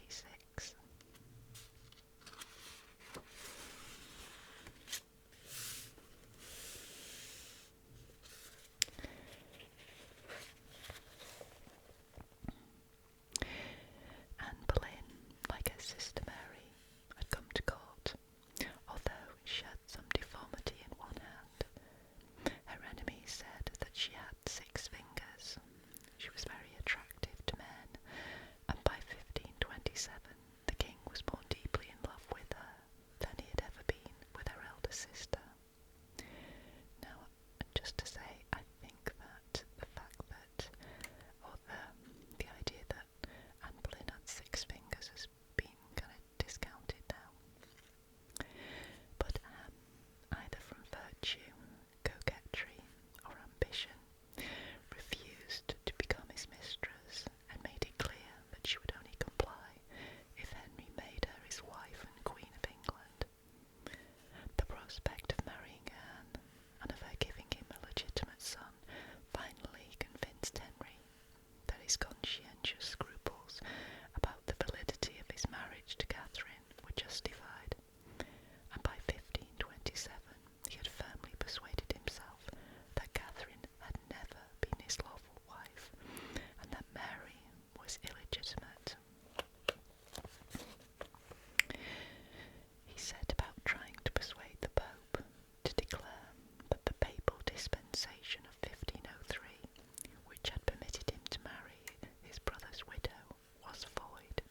1586. Anne Boleyn, like her sister Mary, had come to court, although she had some deformity in one hand. Her enemies said that she had 6 fingers. She was very attractive to men, and by 1527 the king was more deeply in love with her than he had ever been with her elder sister. Now, just to say, I think that the fact that, or the idea that Anne Boleyn had 6 fingers has been kind of discounted now. But either from virtue, coquetry, or ambition, refused to become his mistress and made it clear that she would only comply if Henry made her his wife and Queen of England. The prospect of marrying Anne and of her giving him a legitimate son finally convinced Henry that his conscientious scruples about the validity of his marriage to Catherine were justified, and by 1527 he had firmly persuaded himself that Catherine had never been his lawful wife, and that Mary was illegitimate. He set about trying to persuade the Pope to declare that the papal dispensation of 1503, which had permitted him to marry his brother's widow, was void.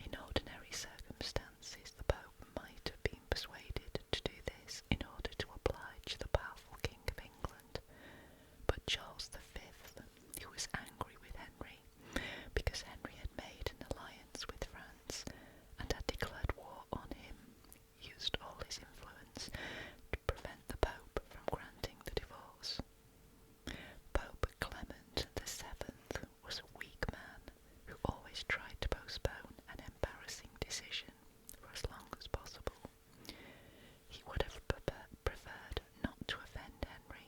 In ordinary circumstances, the Pope might have been persuaded to do this in order to oblige the powerful King of England, but Charles V, who was angry with Henry because Henry had made an alliance with France and had declared war on him, used all his influence to prevent the Pope from granting the divorce. Pope Clement VII was a weak man who always tried to postpone an embarrassing decision for as long as possible. He would have preferred not to offend Henry,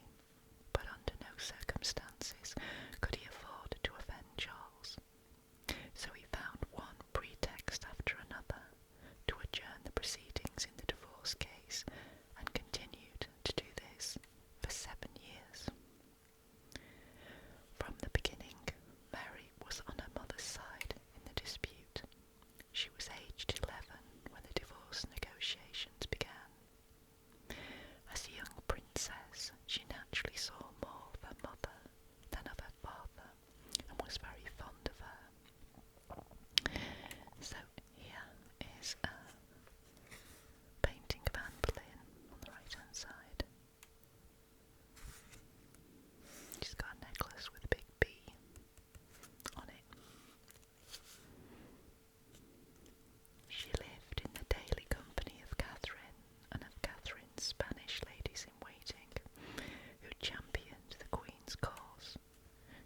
but under no circumstances could he afford to offend Charles. So he found one pretext after another to adjourn the proceedings in the divorce case, and continued to do this for 7 years. From the beginning, Mary was on her mother's side in the dispute. She was aged 11 when the divorce negotiations began. As a young princess, she naturally saw more of her mother than of her father, and was very fond of her. So here is a painting of Anne Boleyn on the right hand side. She's got a necklace with a big B on it. She lived in the daily company of Catherine and of Catherine's Spanish ladies-in-waiting, who championed the Queen's cause.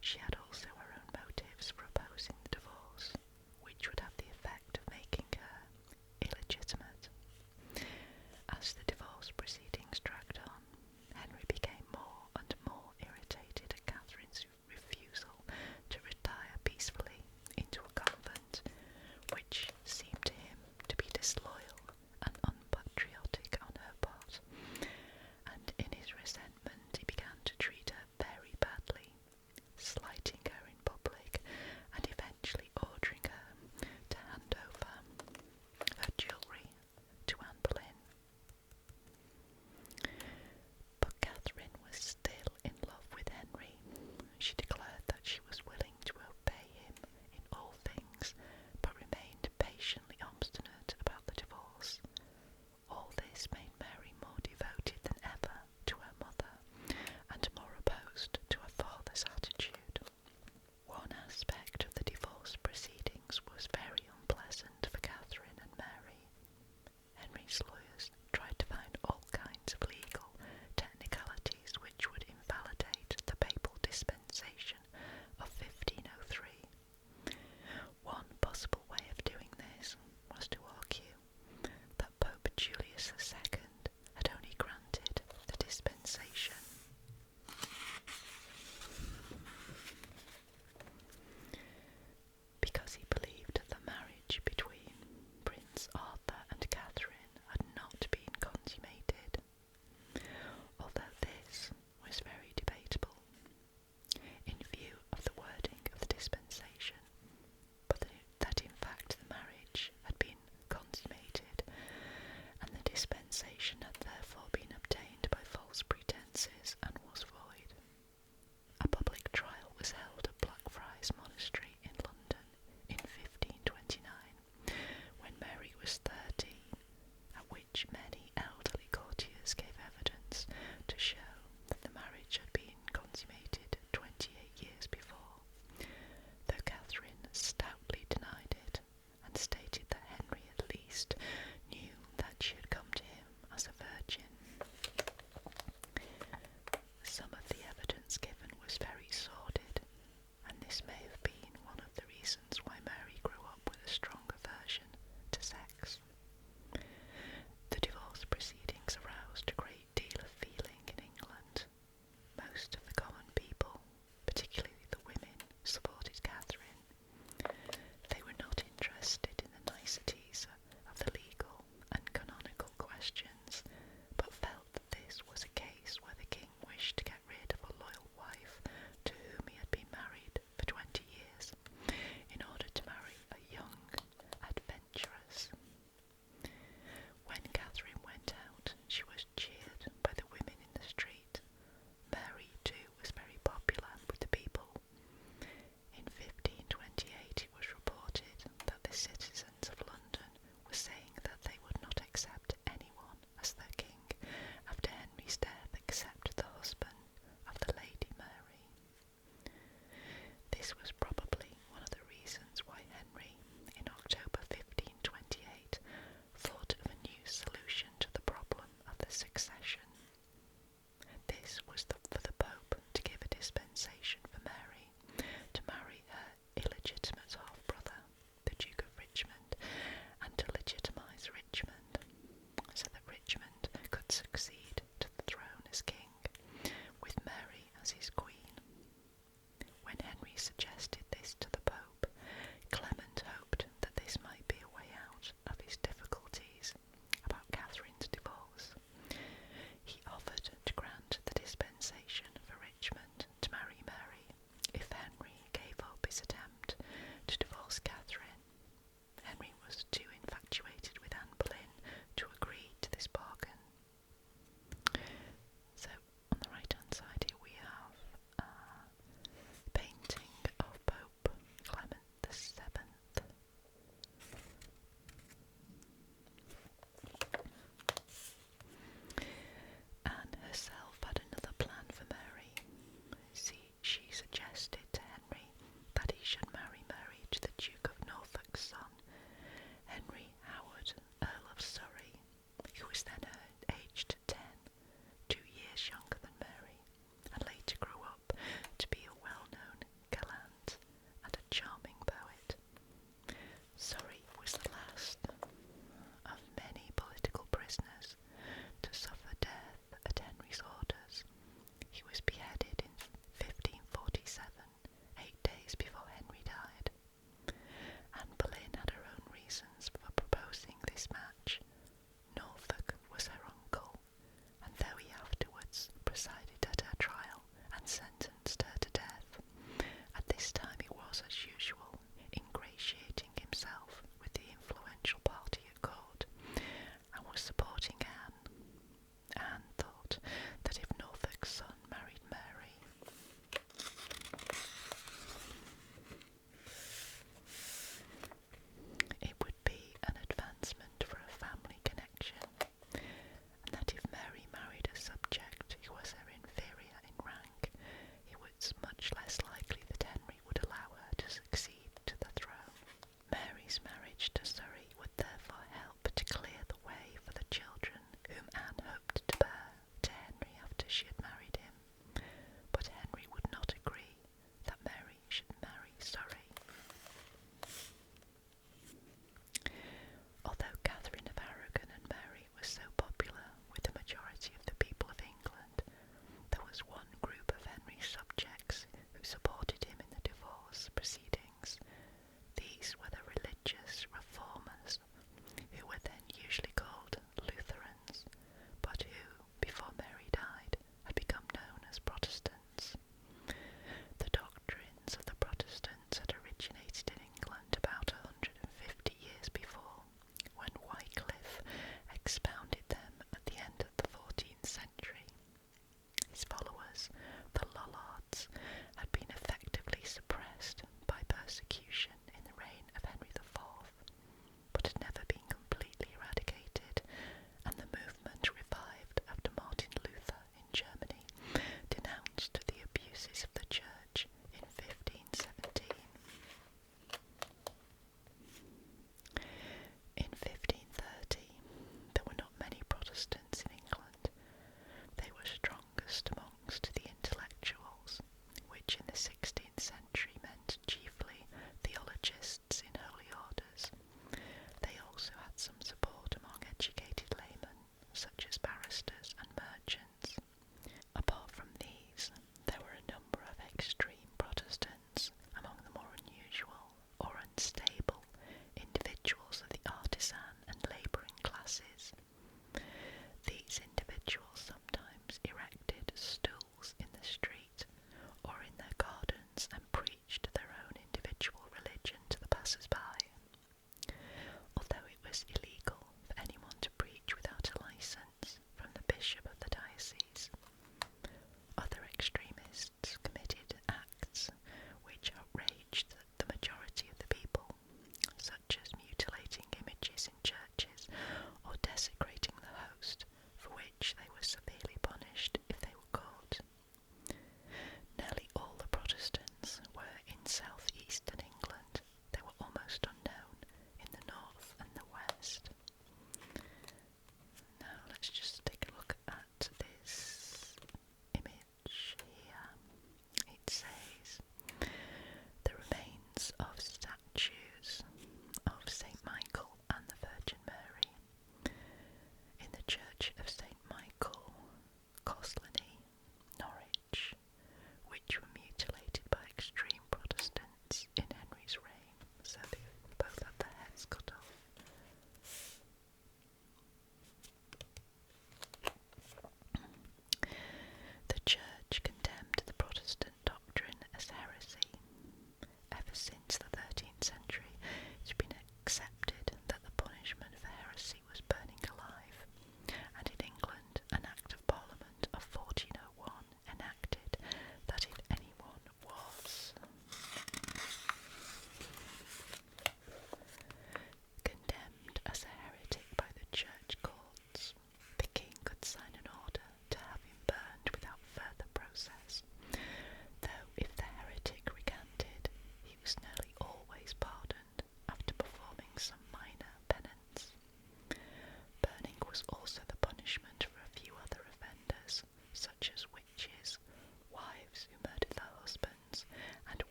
She had also her own motives for opposing the divorce, which would have the effect of making her illegitimate. As the divorce proceedings dragged on, Henry became more and more irritated at Catherine's refusal to retire peacefully into a convent, which seemed to him to be disloyal and unpatriotic on her part, and in his resentment he began to treat her very badly, slighting her in public and eventually ordering her to hand over her jewellery to Anne Boleyn. But Catherine was still in love with Henry. She declared that she was willing to obey him in all things, but remained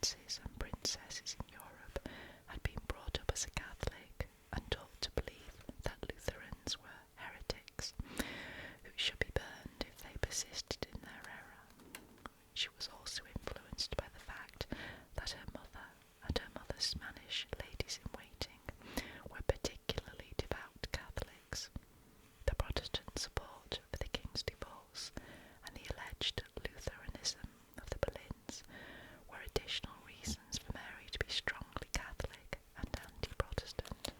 princes and princesses in Europe had been brought up as a Catholic and taught to believe that Lutherans were heretics who should be burned if they persisted in their error. She was also influenced by the fact that her mother and her mother's Spanish ladies-in-waiting were particularly devout Catholics. The Protestant support for the king's divorce and the alleged Lutheranism of the Boleyns were additional reasons for Mary to be strongly Catholic and anti-Protestant.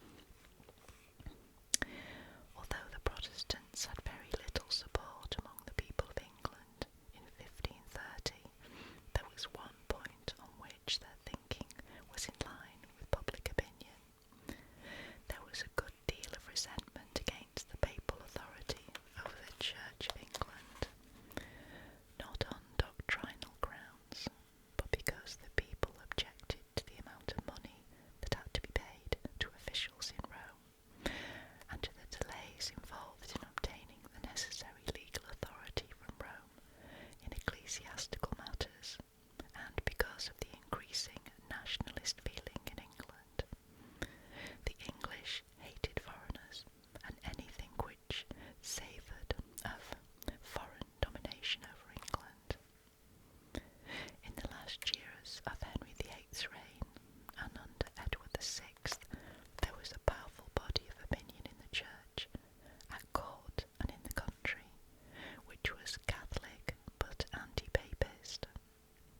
Although the Protestants had very little support among the people of England in 1530, there was one point on which their thinking was in line with public opinion. There was a good deal of resentment against the papal authority over the Church of England, not on doctrinal grounds, but because the people objected to the amount of money that had to be paid to officials in Rome, and to the delays involved in obtaining the necessary legal authority from Rome in ecclesiastical matters, and because of the increasing nationalist feeling in England. The English hated foreigners and anything which savoured of foreign domination over England. In the last years of Henry VIII's reign, and under Edward VI, there was a powerful body of opinion in the Church, at court and in the country, which was Catholic but anti-Papist.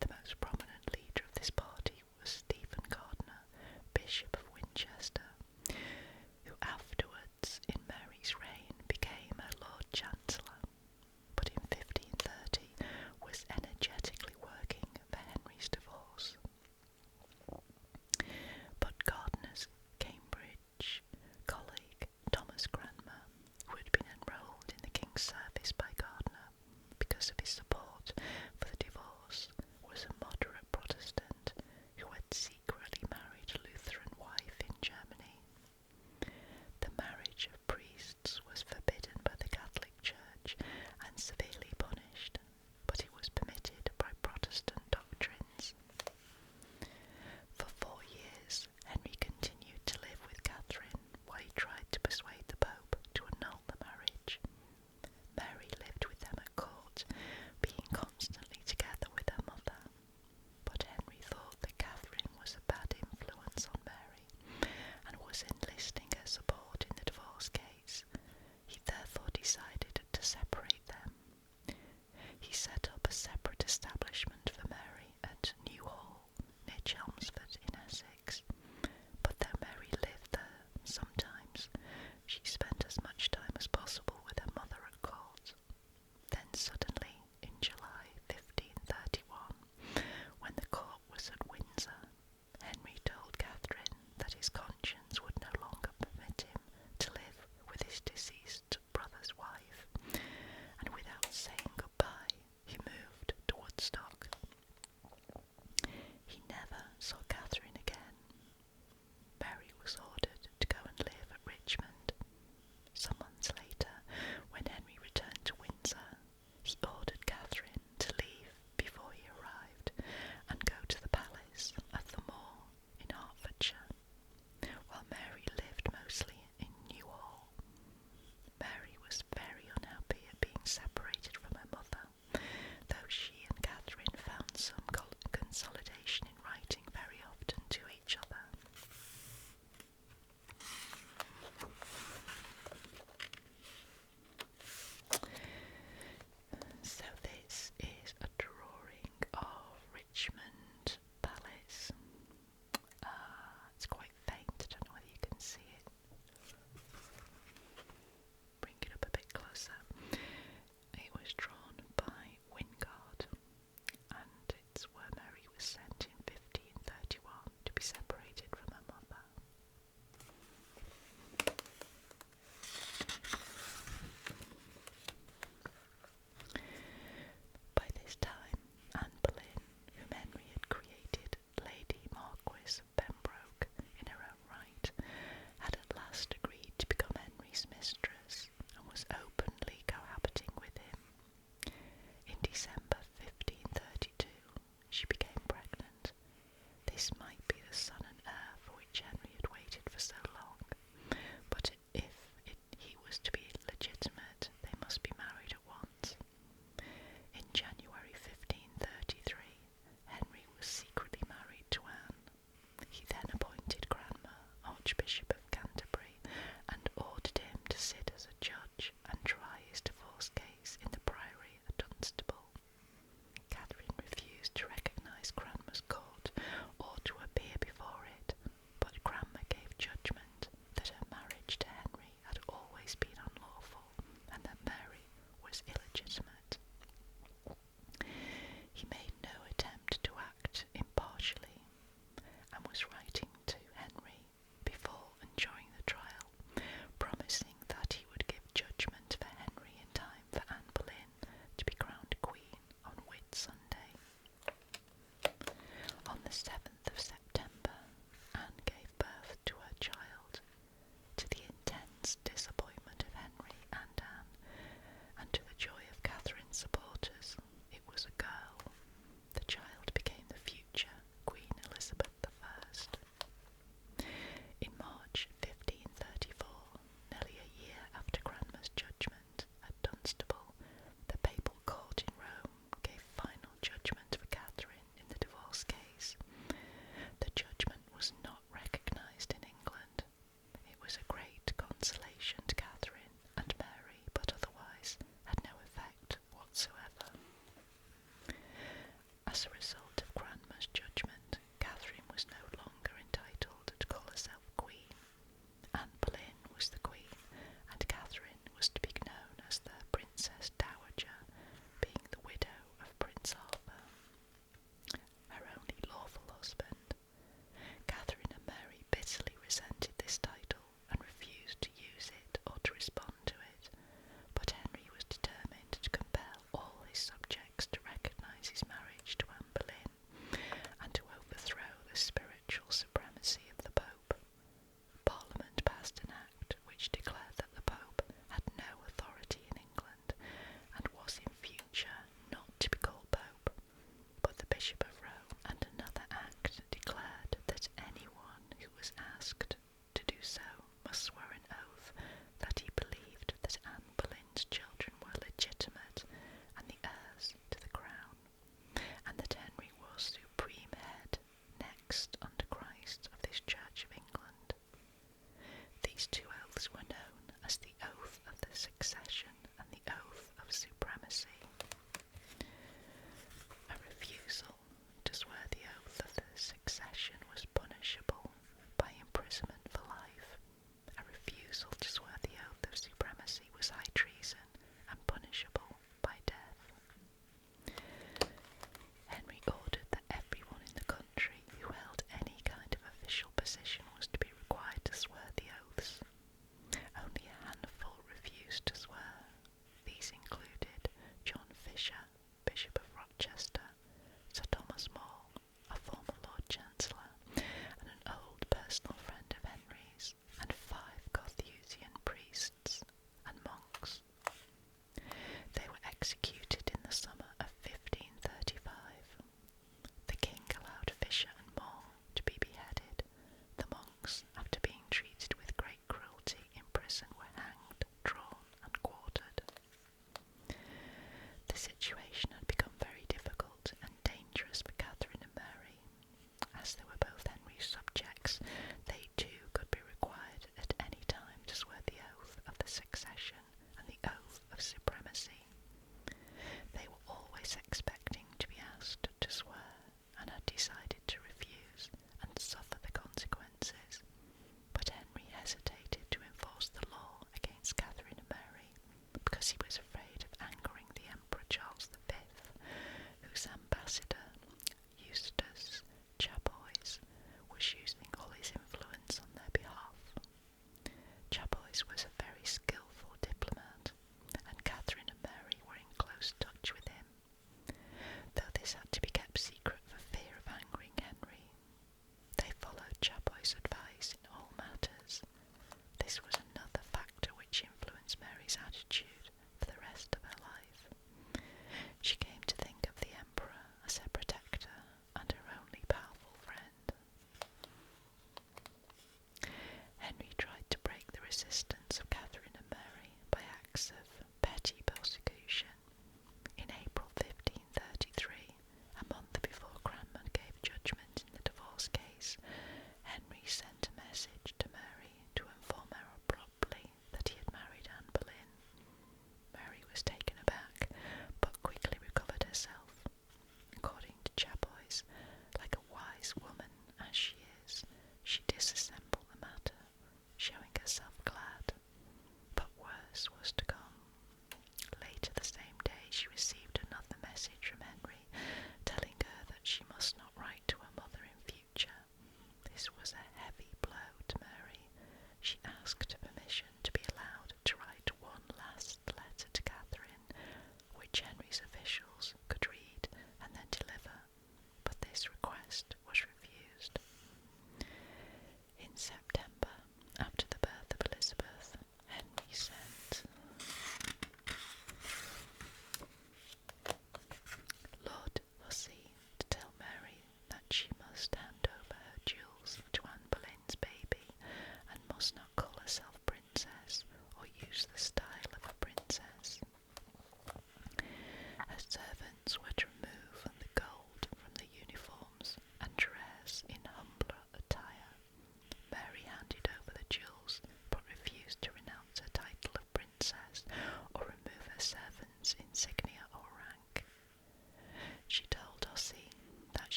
The most prominent leader of this party was Stephen Gardiner, Bishop of Winchester, who afterwards, in Mary's reign, became her Lord Chancellor, but in 1530 was energetically working for Henry's divorce. But Gardiner's Cambridge colleague, Thomas Cranmer, who had been enrolled in the king's service by Gardiner because of his support for the divorce, was a moderate Protestant who had secretly married a Lutheran wife in Germany. The marriage of priests was forbidden by the Catholic Church and severely punished, but it was permitted by Protestant doctrines. For 4 years, Henry continued to live with Catherine while he tried to persuade the Pope to annul the marriage. Mary lived with them at court, being constantly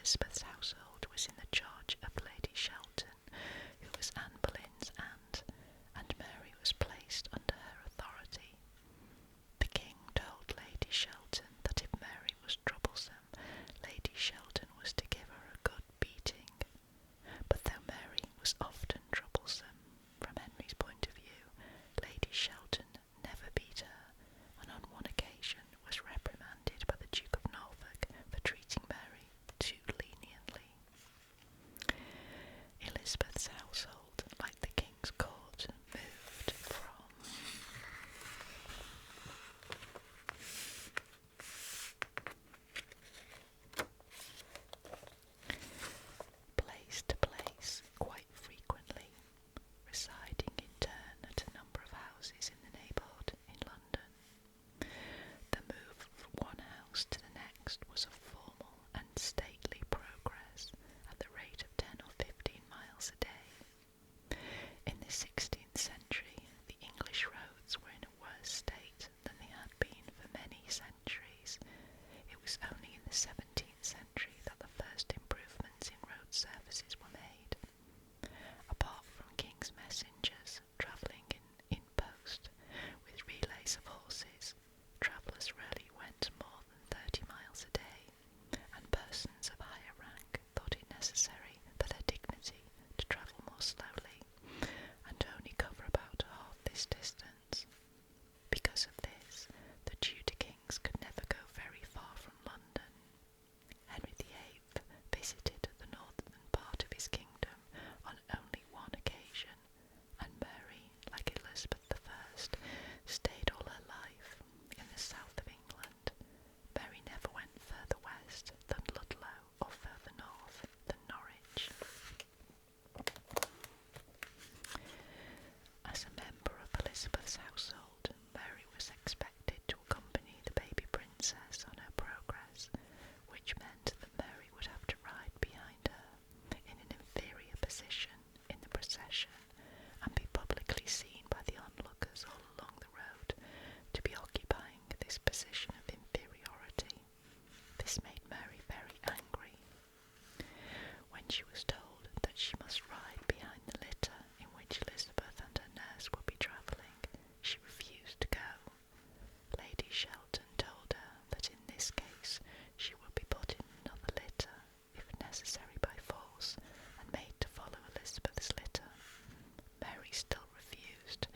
Elizabeth's household was in the charge of Lady Shelton, who was Anne Boleyn's aunt, and Mary was placed under her authority. The king told Lady Shelton that if Mary was troublesome, Lady Shelton was to give her a good beating. But though Mary was often troublesome, from Henry's point of view, Lady Shelton never beat her, and on one occasion was reprimanded by the Duke of Norfolk for treating Mary too leniently. Elizabeth's household, like the king's court, moved from place to place quite frequently, residing in turn at a number of houses in the neighbourhood in London. The move from one house to the next was a formal and stately progress at the rate of 10 or 15 miles a day. In the 16th century, the English roads were in a worse state than they had been for many centuries. It was only in the 17th century that the first improvements in road surfaces were made. Apart from king's messengers travelling in post with relays of horses, travellers rarely went more than 30 miles a day, and persons of higher rank thought it necessary for their dignity to travel more slowly, and only cover about half this distance. Because of this, the Tudor kings could never go very far from London. Henry VIII visited the northern part of his kingdom on only one occasion, and Mary, like Elizabeth I, stayed all her life in the south of England. Mary never went further west than Ludlow or further north than Norwich. As a member of Elizabeth's household, Mary was expected to accompany the baby princess on her progress, which meant that Mary would have to ride behind her in an inferior position in the procession and be publicly seen by the onlookers all along the road to be occupying this position of inferiority. This made Mary very angry. When she was told that she must ride behind the litter in which Elizabeth and her nurse would be travelling, she refused to go. Lady Shelton told her that in this case she would be put in another litter, if necessary by force, and made to follow Elizabeth's litter. Mary still refused,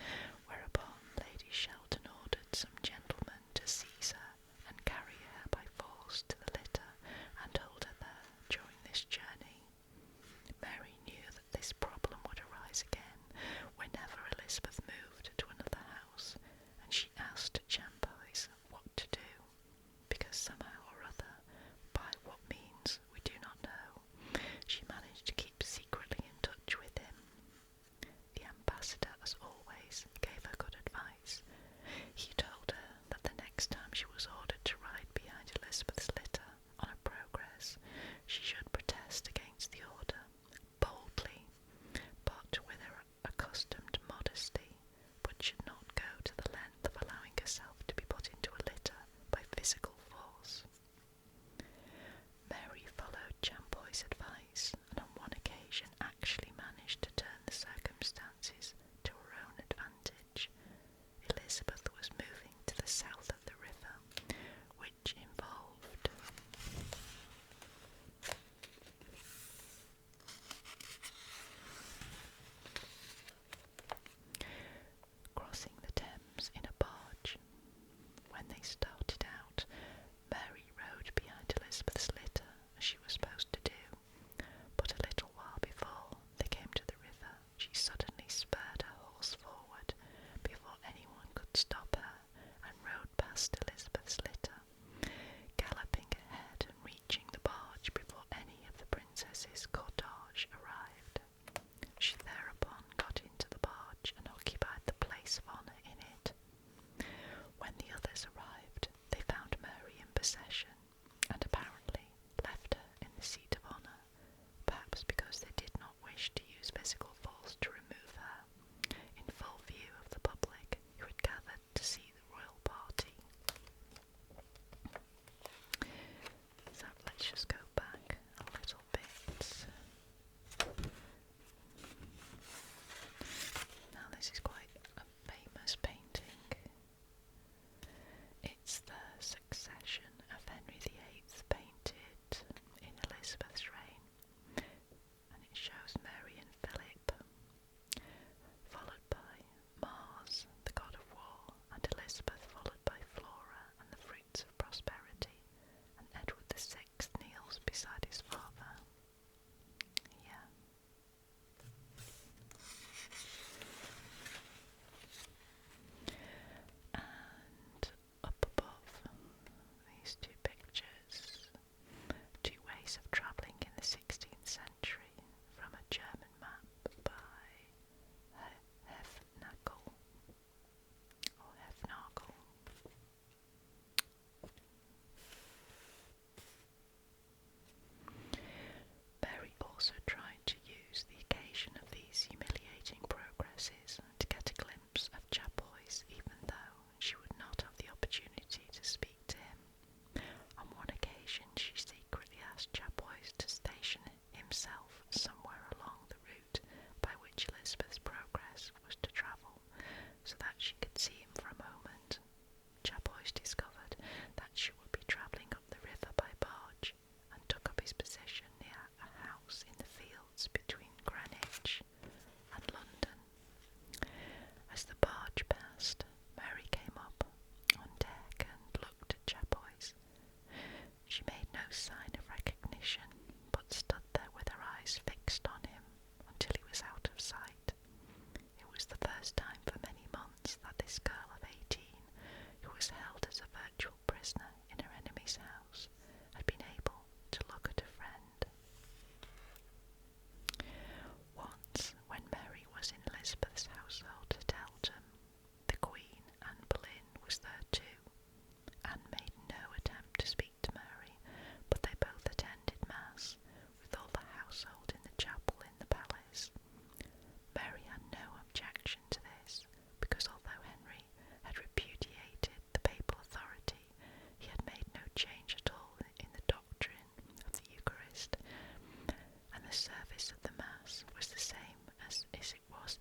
whereupon Lady Shelton ordered some gentlemen to seize her and carry her by force to the litter and hold her there during this journey. Ways of Travelling in the 16th Century from a German map by Hefnagel or Hefnagel. Mary also tried to use the occasion of these humiliating progresses to get a glimpse of Chapois, even though she would not have the opportunity to speak to him. On one occasion she secretly asked Chapois to station himself somewhere along the route by which Elizabeth's progress was to travel, so that she could see him for a moment. Chapois discovered that she would be travelling up the river by barge, and took up his position near a house in the fields between Greenwich and London. As the barge passed, Mary came up on deck and looked at Chapois. She made no sign of recognition, but stood there with her eyes fixed on him until he was out of sight. It was the first time for many months that this girl of 18, who was held as a virtual prisoner in her enemy's house, had been able to look at a friend. Once, when Mary was in Elizabeth's household at Eltham, the Queen, Anne Boleyn, was there too. Anne made no attempt to speak to Mary, but they both attended Mass, with all the household in the chapel in the palace. Mary had no objection to this, because although Henry had repudiated the papal authority, he had made no change at all in the doctrine of the Eucharist, and the service of the Mass was the same as it was